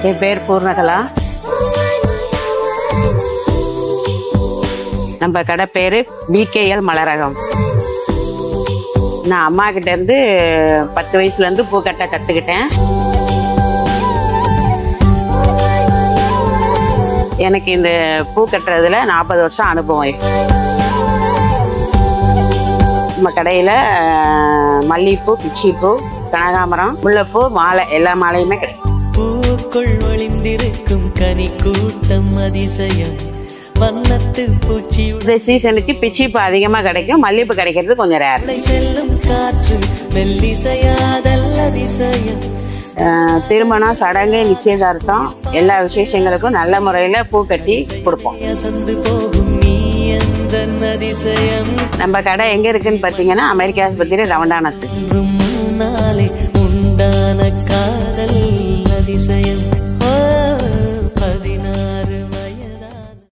என் பேர் பூர்ணகலா. நம்ம கடை பேரு BKL மலரகம். நான் அம்மா கிட்ட இருந்து 10 வயசுல இருந்து பூக்கட்ட கத்துக்கிட்டேன். எனக்கு இந்த பூ கட்டுறதுல 40 வருஷம் அனுபவம். நம்ம கடையில மல்லிகைப்பூ, பிச்சிப்பூ, கனகாமரம், முல்லைப்பூ, மாலை எல்லா மாலையுமே கிடைக்கும். பூக்குள் ஒளிந்திருக்கும் கனி கூட்டம் அதிசயம் வண்ணத்து பூச்சி. இந்த சீசனுக்கு பிச்சிப்பூ அதிகமா கிடைக்கும், மல்லிகைப்பூ கிடைக்கிறது கொஞ்சம் ரேர். செல்லும் காற்று மெல்லிசையாதல் அதிசயம். திருமணம், சடங்கு, நிச்சயதார்த்தம் எல்லா விசேஷங்களுக்கும் நல்ல முறையில பூ கட்டி கொடுப்போம். போகும் நீ அந்த அதிசயம். நம்ம கடை எங்க இருக்குன்னு பாத்தீங்கன்னா அமெரிக்கா ஆஸ்பத்திரி ரவண்டானா. நாளை உண்டான காதல் அதிசயம்.